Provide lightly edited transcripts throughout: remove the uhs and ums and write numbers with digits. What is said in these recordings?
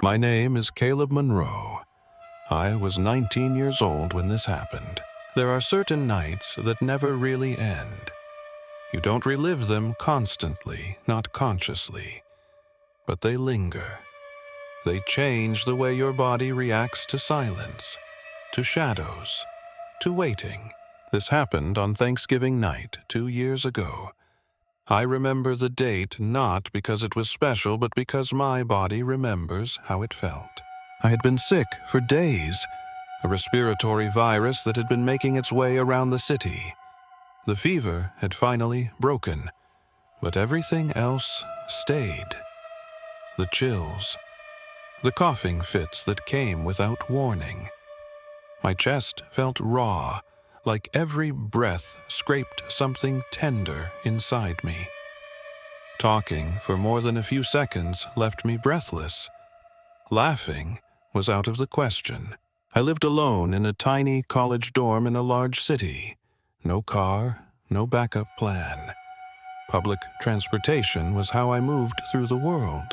My name is Caleb Monroe. I was 19 years old when this happened. There are certain nights that never really end. You don't relive them constantly, not consciously, but they linger. They change the way your body reacts to silence, to shadows, to waiting. This happened on Thanksgiving night 2 years ago. I remember the date not because it was special, but because my body remembers how it felt. I had been sick for days, a respiratory virus that had been making its way around the city. The fever had finally broken, but everything else stayed. The chills, the coughing fits that came without warning. My chest felt raw, like every breath scraped something tender inside me. Talking for more than a few seconds left me breathless. Laughing was out of the question. I lived alone in a tiny college dorm in a large city. No car, no backup plan. Public transportation was how I moved through the world.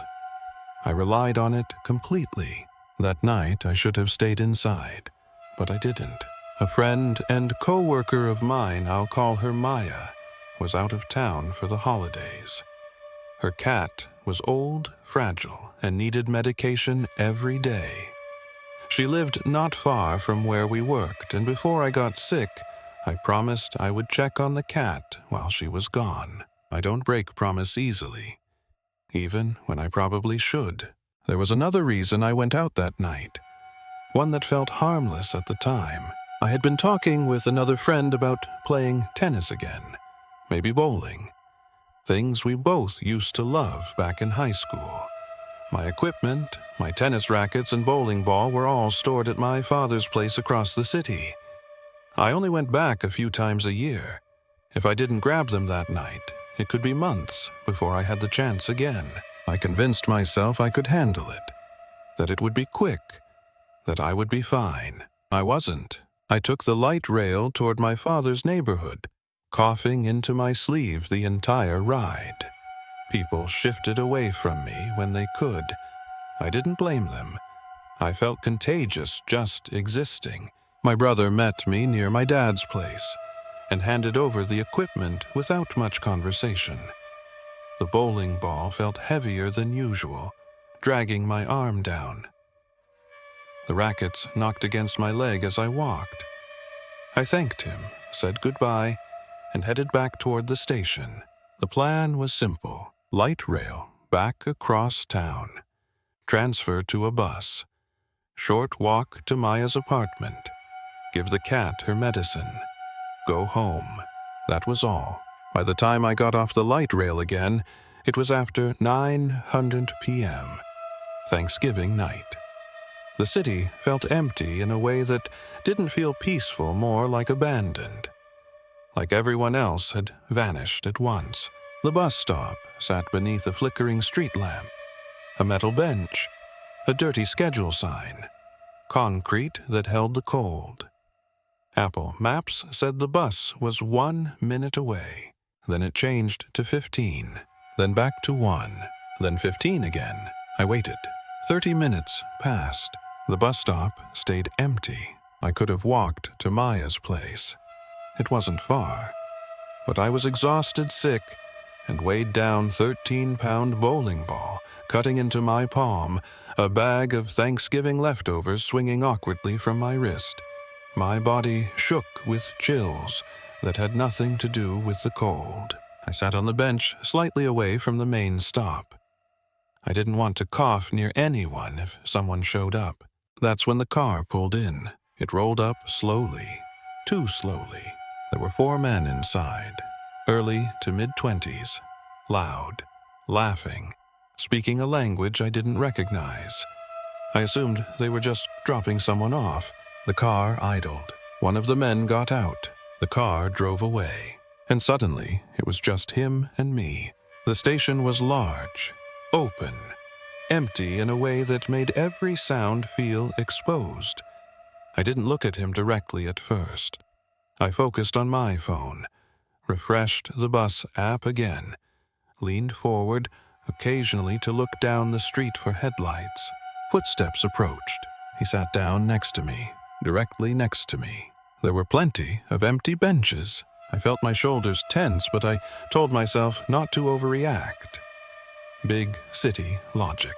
I relied on it completely. That night I should have stayed inside, but I didn't. A friend and co-worker of mine, I'll call her Maya, was out of town for the holidays. Her cat was old, fragile, and needed medication every day. She lived not far from where we worked, and before I got sick, I promised I would check on the cat while she was gone. I don't break promise easily, even when I probably should. There was another reason I went out that night, one that felt harmless at the time. I had been talking with another friend about playing tennis again, maybe bowling. Things we both used to love back in high school. My equipment, my tennis rackets and bowling ball were all stored at my father's place across the city. I only went back a few times a year. If I didn't grab them that night, it could be months before I had the chance again. I convinced myself I could handle it, that it would be quick, that I would be fine. I wasn't. I took the light rail toward my father's neighborhood, coughing into my sleeve the entire ride. People shifted away from me when they could. I didn't blame them. I felt contagious just existing. My brother met me near my dad's place and handed over the equipment without much conversation. The bowling ball felt heavier than usual, dragging my arm down. The rackets knocked against my leg as I walked. I thanked him, said goodbye, and headed back toward the station. The plan was simple. Light rail back across town. Transfer to a bus. Short walk to Maya's apartment. Give the cat her medicine. Go home. That was all. By the time I got off the light rail again, it was after 9:00 p.m. Thanksgiving night. The city felt empty in a way that didn't feel peaceful, more like abandoned. Like everyone else had vanished at once. The bus stop sat beneath a flickering street lamp. A metal bench. A dirty schedule sign. Concrete that held the cold. Apple Maps said the bus was 1 minute away. Then it changed to 15. Then back to 1. Then 15 again. I waited. 30 minutes passed. The bus stop stayed empty. I could have walked to Maya's place. It wasn't far. But I was exhausted, sick, and weighed down 13-pound bowling ball, cutting into my palm, a bag of Thanksgiving leftovers swinging awkwardly from my wrist. My body shook with chills that had nothing to do with the cold. I sat on the bench slightly away from the main stop. I didn't want to cough near anyone if someone showed up. That's when the car pulled in. It rolled up slowly, too slowly. There were 4 men inside, early to mid-20s, loud, laughing, speaking a language I didn't recognize. I assumed they were just dropping someone off. The car idled. One of the men got out. The car drove away. And suddenly, it was just him and me. The station was large, open, empty in a way that made every sound feel exposed. I didn't look at him directly at first. I focused on my phone, refreshed the bus app again, leaned forward occasionally to look down the street for headlights. Footsteps approached. He sat down next to me, directly next to me. There were plenty of empty benches. I felt my shoulders tense, but I told myself not to overreact. Big city logic.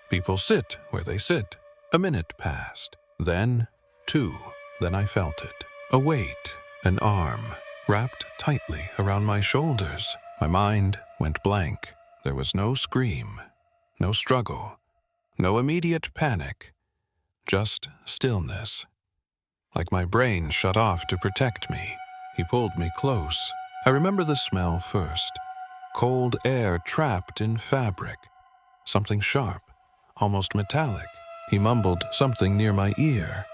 People sit where they sit. A minute passed. Then 2. Then I felt it. A weight, an arm, wrapped tightly around my shoulders. My mind went blank. There was no scream, no struggle, no immediate panic, just stillness. Like my brain shut off to protect me. He pulled me close. I remember the smell first. Cold air trapped in fabric. Something sharp, almost metallic. He mumbled something near my ear.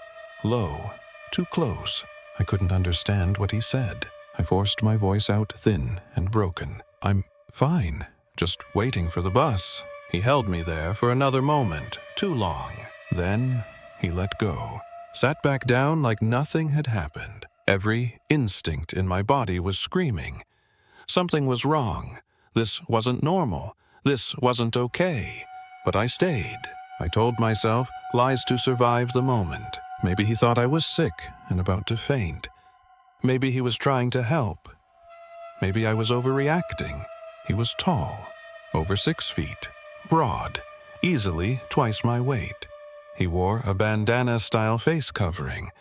Low, too close. I couldn't understand what he said. I forced my voice out thin and broken. I'm fine, just waiting for the bus. He held me there for another moment, too long. Then he let go. Sat back down like nothing had happened. Every instinct in my body was screaming. Something was wrong. This wasn't normal. This wasn't okay. But I stayed. I told myself lies to survive the moment. Maybe he thought I was sick and about to faint. Maybe he was trying to help. Maybe I was overreacting. He was tall, over 6 feet, broad, easily twice my weight. He wore a bandana-style face covering.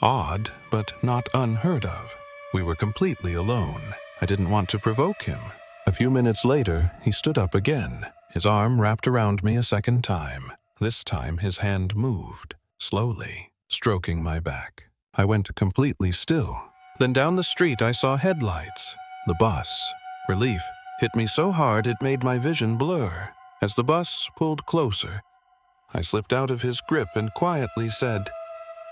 Odd, but not unheard of. We were completely alone. I didn't want to provoke him. A few minutes later, he stood up again. His arm wrapped around me a second time. This time his hand moved, slowly, stroking my back. I went completely still. Then down the street I saw headlights. The bus. Relief hit me so hard it made my vision blur. As the bus pulled closer, I slipped out of his grip and quietly said,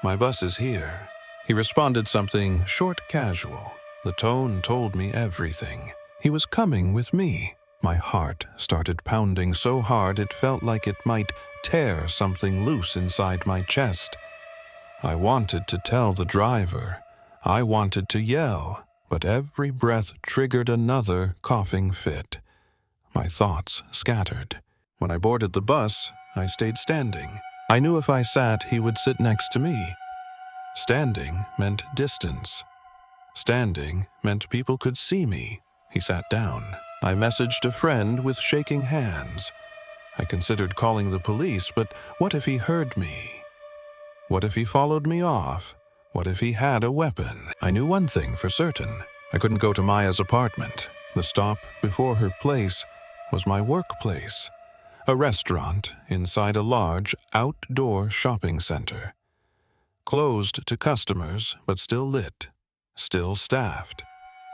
"My bus is here." He responded something short, casual. The tone told me everything. He was coming with me. My heart started pounding so hard it felt like it might tear something loose inside my chest. I wanted to tell the driver. I wanted to yell, but every breath triggered another coughing fit. My thoughts scattered. When I boarded the bus, I stayed standing. I knew if I sat, he would sit next to me. Standing meant distance. Standing meant people could see me. He sat down. I messaged a friend with shaking hands. I considered calling the police, but what if he heard me? What if he followed me off? What if he had a weapon? I knew one thing for certain. I couldn't go to Maya's apartment. The stop before her place was my workplace, a restaurant inside a large outdoor shopping center. Closed to customers, but still lit, still staffed.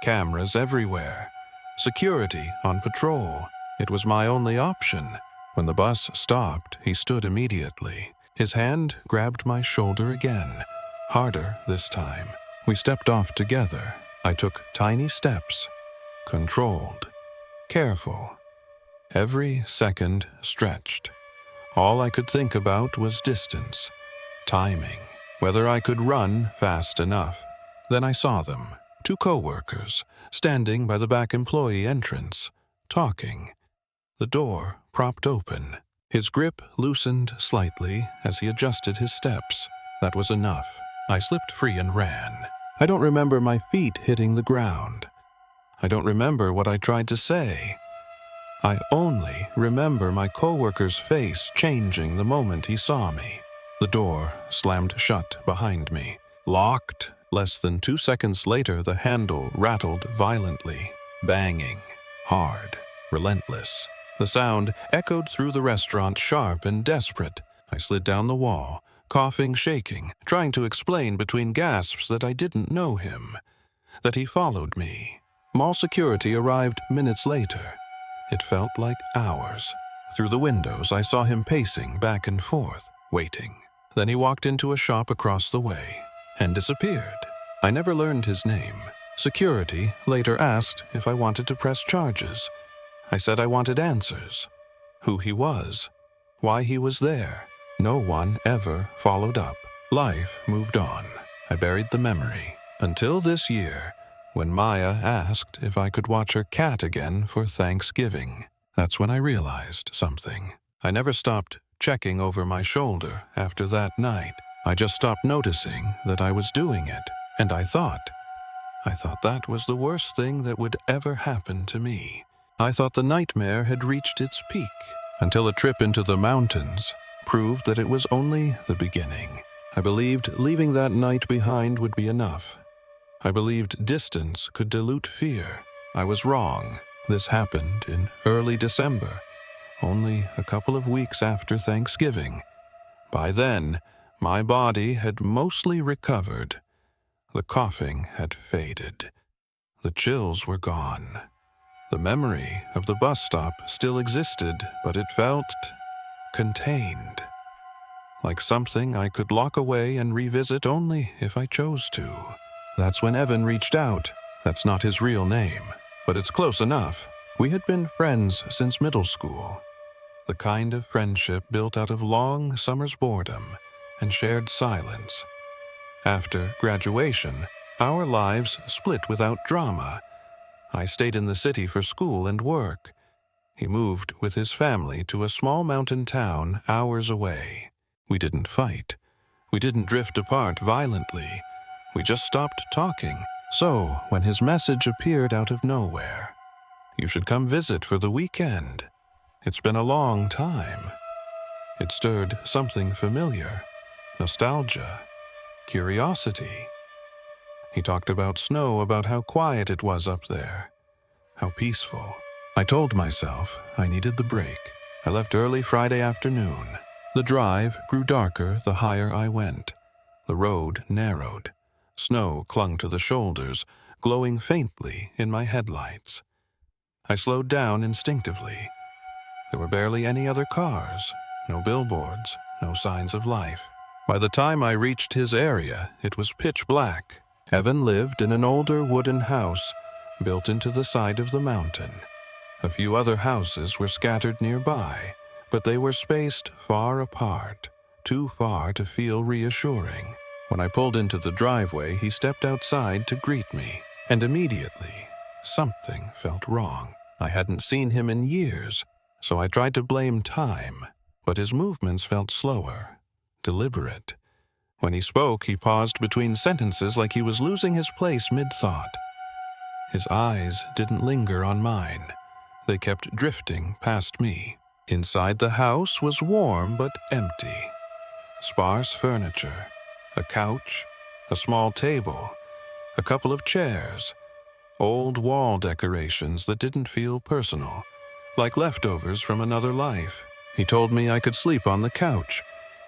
Cameras everywhere. Security on patrol. It was my only option. When the bus stopped, he stood immediately. His hand grabbed my shoulder again, harder this time. We stepped off together. I took tiny steps, controlled, careful. Every second stretched. All I could think about was distance, timing, whether I could run fast enough. Then I saw them, 2 co-workers, standing by the back employee entrance, talking. The door propped open. His grip loosened slightly as he adjusted his steps. That was enough. I slipped free and ran. I don't remember my feet hitting the ground. I don't remember what I tried to say. I only remember my coworker's face changing the moment he saw me. The door slammed shut behind me. Locked. Less than 2 seconds later, the handle rattled violently, banging, hard, relentless. The sound echoed through the restaurant, sharp and desperate. I slid down the wall, coughing, shaking, trying to explain between gasps that I didn't know him, that he followed me. Mall security arrived minutes later. It felt like hours. Through the windows, I saw him pacing back and forth, waiting. Then he walked into a shop across the way and disappeared. I never learned his name. Security later asked if I wanted to press charges. I said I wanted answers. Who he was. Why he was there. No one ever followed up. Life moved on. I buried the memory. Until this year, when Maya asked if I could watch her cat again for Thanksgiving. That's when I realized something. I never stopped checking over my shoulder after that night. I just stopped noticing that I was doing it, and I thought that was the worst thing that would ever happen to me. I thought the nightmare had reached its peak, until a trip into the mountains proved that it was only the beginning. I believed leaving that night behind would be enough. I believed distance could dilute fear. I was wrong. This happened in early December, only a couple of weeks after Thanksgiving. By then, my body had mostly recovered. The coughing had faded. The chills were gone. The memory of the bus stop still existed, but it felt contained. Like something I could lock away and revisit only if I chose to. That's when Evan reached out. That's not his real name, but it's close enough. We had been friends since middle school. The kind of friendship built out of long summer's boredom and shared silence. After graduation, our lives split without drama. I stayed in the city for school and work. He moved with his family to a small mountain town hours away. We didn't fight. We didn't drift apart violently. We just stopped talking. So, when his message appeared out of nowhere, "You should come visit for the weekend. It's been a long time," it stirred something familiar. Nostalgia. Curiosity. He talked about snow, about how quiet it was up there. How peaceful. I told myself I needed the break. I left early Friday afternoon. The drive grew darker the higher I went. The road narrowed. Snow clung to the shoulders, glowing faintly in my headlights. I slowed down instinctively. There were barely any other cars, no billboards, no signs of life. By the time I reached his area, it was pitch black. Evan lived in an older wooden house built into the side of the mountain. A few other houses were scattered nearby, but they were spaced far apart, too far to feel reassuring. When I pulled into the driveway, he stepped outside to greet me, and immediately, something felt wrong. I hadn't seen him in years, so I tried to blame time, but his movements felt slower, deliberate. When he spoke, he paused between sentences like he was losing his place mid-thought. His eyes didn't linger on mine. They kept drifting past me. Inside the house was warm but empty. Sparse furniture, a couch, a small table, a couple of chairs, old wall decorations that didn't feel personal, like leftovers from another life. He told me I could sleep on the couch.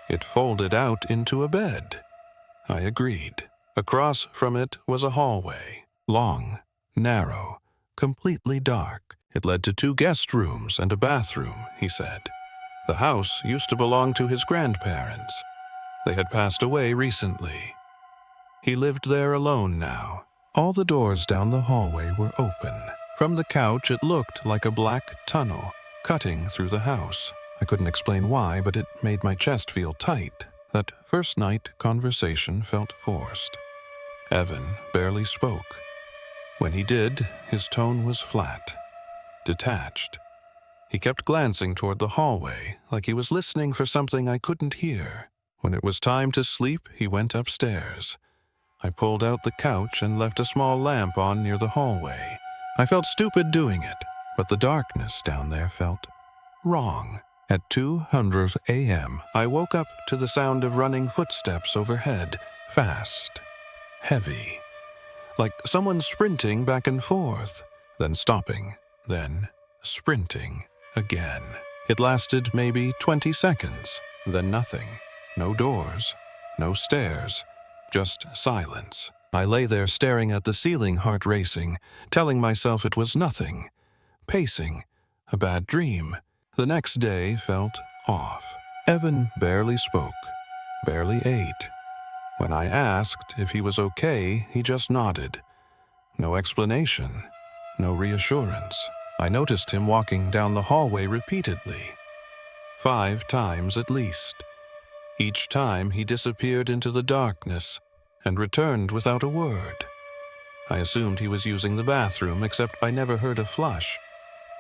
It folded out into a bed. I agreed. Across from it was a hallway, long, narrow, completely dark. It led to 2 guest rooms and a bathroom, he said. The house used to belong to his grandparents. They had passed away recently. He lived there alone now. All the doors down the hallway were open. From the couch, it looked like a black tunnel cutting through the house. I couldn't explain why, but it made my chest feel tight. That first night conversation felt forced. Evan barely spoke. When he did, his tone was flat, detached. He kept glancing toward the hallway, like he was listening for something I couldn't hear. When it was time to sleep, he went upstairs. I pulled out the couch and left a small lamp on near the hallway. I felt stupid doing it, but the darkness down there felt wrong. At 2:00 a.m., I woke up to the sound of running footsteps overhead, fast, heavy, like someone sprinting back and forth, then stopping, then sprinting again. It lasted maybe 20 seconds, then nothing. No doors, no stairs, just silence. I lay there staring at the ceiling, heart racing, telling myself it was nothing, pacing, a bad dream. The next day felt off. Evan barely spoke, barely ate. When I asked if he was okay, he just nodded. No explanation, no reassurance. I noticed him walking down the hallway repeatedly, 5 times at least. Each time he disappeared into the darkness and returned without a word. I assumed he was using the bathroom, except I never heard a flush,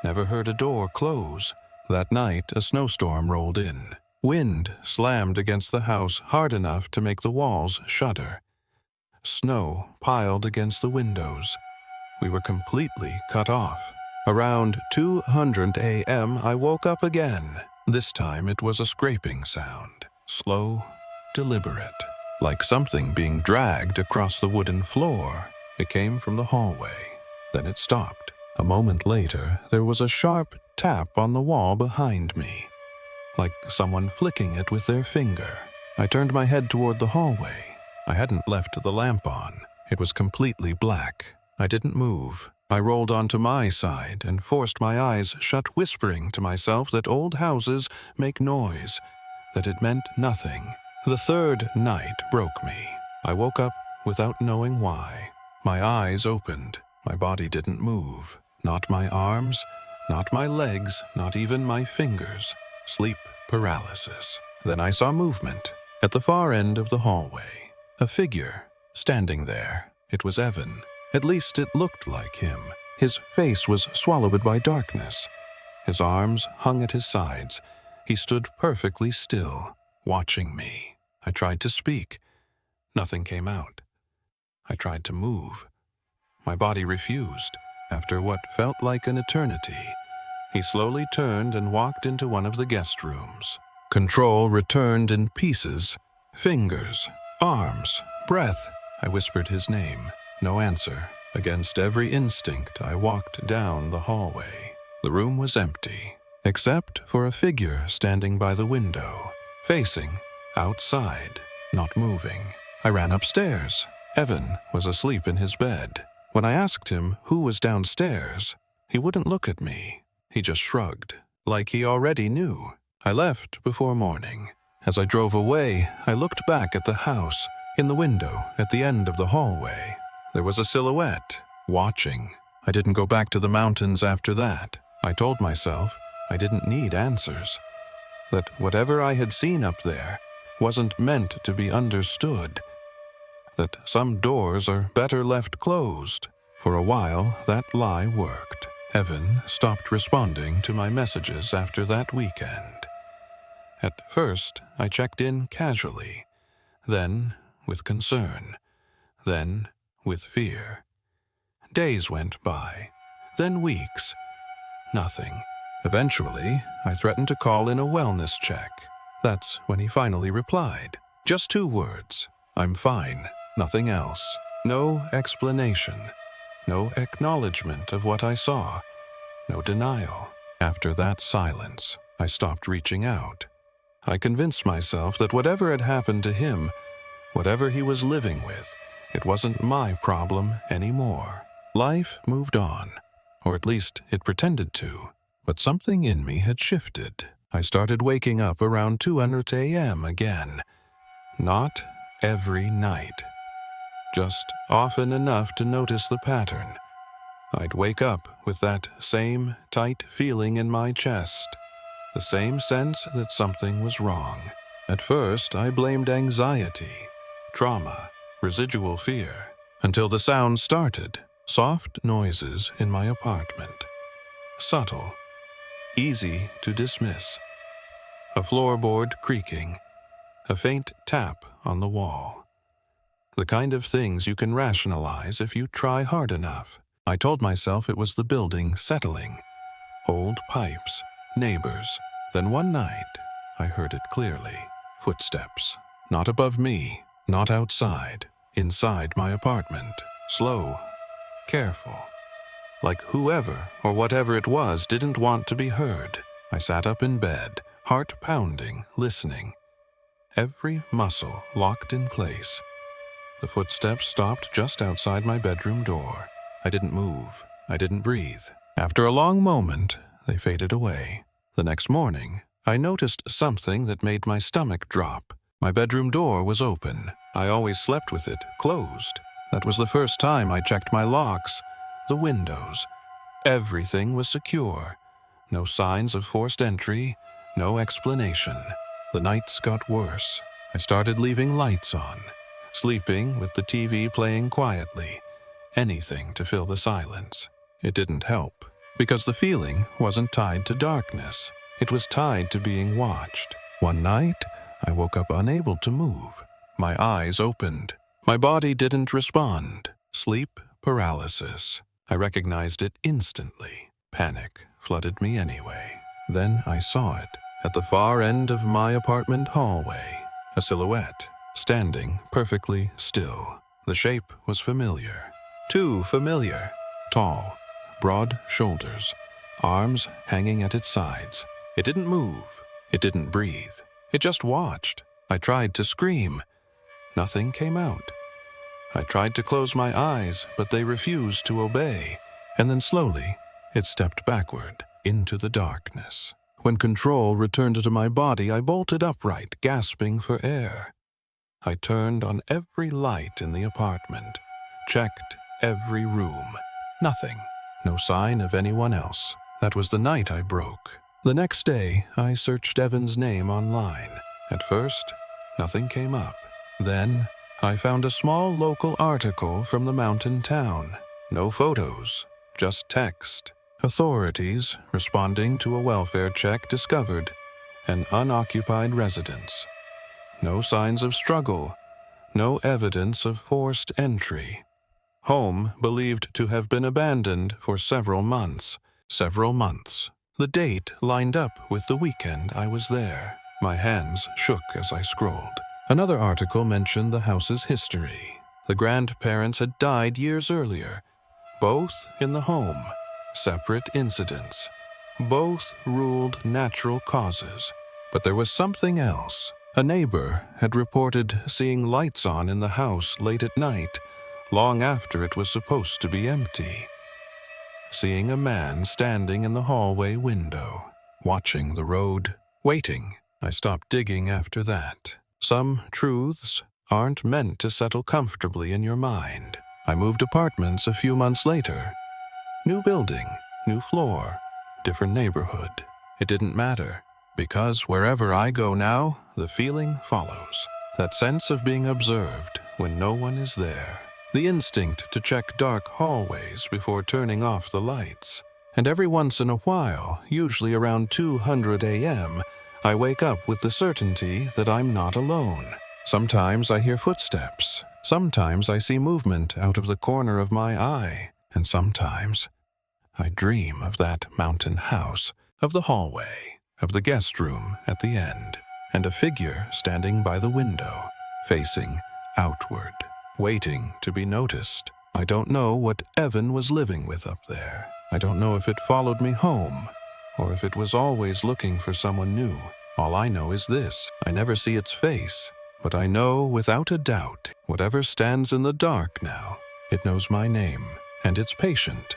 never heard a door close. That night, a snowstorm rolled in. Wind slammed against the house hard enough to make the walls shudder. Snow piled against the windows. We were completely cut off. Around 2:00 a.m., I woke up again. This time it was a scraping sound, slow, deliberate, like something being dragged across the wooden floor. It came from the hallway. Then it stopped. A moment later, there was a sharp tap on the wall behind me, like someone flicking it with their finger. I turned my head toward the hallway. I hadn't left the lamp on. It was completely black. I didn't move. I rolled onto my side and forced my eyes shut, whispering to myself that old houses make noise, that it meant nothing. The third night broke me. I woke up without knowing why. My eyes opened. My body didn't move. Not my arms, not my legs, not even my fingers. Sleep paralysis. Then I saw movement at the far end of the hallway. A figure standing there. It was Evan. At least it looked like him. His face was swallowed by darkness. His arms hung at his sides. He stood perfectly still, watching me. I tried to speak. Nothing came out. I tried to move. My body refused. After what felt like an eternity, he slowly turned and walked into one of the guest rooms. Control returned in pieces. Fingers, arms, breath. I whispered his name. No answer. Against every instinct, I walked down the hallway. The room was empty, except for a figure standing by the window, facing outside, not moving. I ran upstairs. Evan was asleep in his bed. When I asked him who was downstairs, he wouldn't look at me. He just shrugged, like he already knew. I left before morning. As I drove away, I looked back at the house. In the window at the end of the hallway, there was a silhouette, watching. I didn't go back to the mountains after that. I told myself I didn't need answers, that whatever I had seen up there wasn't meant to be understood, that some doors are better left closed. For a while, that lie worked. Evan stopped responding to my messages after that weekend. At first, I checked in casually, then with concern, then with fear. Days went by, then weeks. Nothing. Eventually, I threatened to call in a wellness check. That's when he finally replied. Just 2 words. I'm fine. Nothing else. No explanation. No acknowledgement of what I saw. No denial. After that silence, I stopped reaching out. I convinced myself that whatever had happened to him, whatever he was living with, it wasn't my problem anymore. Life moved on, or at least it pretended to. But something in me had shifted. I started waking up around 2:00 a.m. again. Not every night. Just often enough to notice the pattern. I'd wake up with that same tight feeling in my chest, the same sense that something was wrong. At first, I blamed anxiety, trauma, residual fear, until the sound started. Soft noises in my apartment. Subtle, easy to dismiss. A floorboard creaking, a faint tap on the wall. The kind of things you can rationalize if you try hard enough. I told myself it was the building settling. Old pipes, neighbors. Then one night, I heard it clearly. Footsteps. Not above me, not outside. Inside my apartment. Slow, careful. Like whoever or whatever it was didn't want to be heard. I sat up in bed, heart pounding, listening. Every muscle locked in place. The footsteps stopped just outside my bedroom door. I didn't move. I didn't breathe. After a long moment, they faded away. The next morning, I noticed something that made my stomach drop. My bedroom door was open. I always slept with it closed. That was the first time I checked my locks, the windows. Everything was secure. No signs of forced entry, no explanation. The nights got worse. I started leaving lights on, sleeping with the TV playing quietly, anything to fill the silence. It didn't help, because the feeling wasn't tied to darkness. It was tied to being watched. One night, I woke up unable to move. My eyes opened. My body didn't respond. Sleep paralysis. I recognized it instantly. Panic flooded me anyway. Then I saw it at the far end of my apartment hallway. A silhouette, standing perfectly still. The shape was familiar. Too familiar. Tall, broad shoulders, arms hanging at its sides. It didn't move. It didn't breathe. It just watched. I tried to scream. Nothing came out. I tried to close my eyes, but they refused to obey. And then slowly, it stepped backward into the darkness. When control returned to my body, I bolted upright, gasping for air. I turned on every light in the apartment, checked every room. Nothing. No sign of anyone else. That was the night I broke. The next day, I searched Evan's name online. At first, nothing came up. Then, I found a small local article from the mountain town. No photos, just text. Authorities, responding to a welfare check, discovered an unoccupied residence. No signs of struggle, no evidence of forced entry. Home believed to have been abandoned for several months. The date lined up with the weekend I was there. My hands shook as I scrolled. Another article mentioned the house's history. The grandparents had died years earlier, both in the home. Separate incidents. Both ruled natural causes. But there was something else. A neighbor had reported seeing lights on in the house late at night, long after it was supposed to be empty. Seeing a man standing in the hallway window, watching the road, waiting. I stopped digging after that. Some truths aren't meant to settle comfortably in your mind. I moved apartments a few months later. New building, new floor, different neighborhood. It didn't matter, because wherever I go now, the feeling follows. That sense of being observed when no one is there. The instinct to check dark hallways before turning off the lights. And every once in a while, usually around 200 a.m., I wake up with the certainty that I'm not alone. Sometimes I hear footsteps. Sometimes I see movement out of the corner of my eye. And sometimes I dream of that mountain house, of the hallway, of the guest room at the end, and a figure standing by the window, facing outward, waiting to be noticed. I don't know what Evan was living with up there. I don't know if it followed me home, or if it was always looking for someone new. All I know is this: I never see its face, but I know without a doubt, whatever stands in the dark now, it knows my name, and it's patient.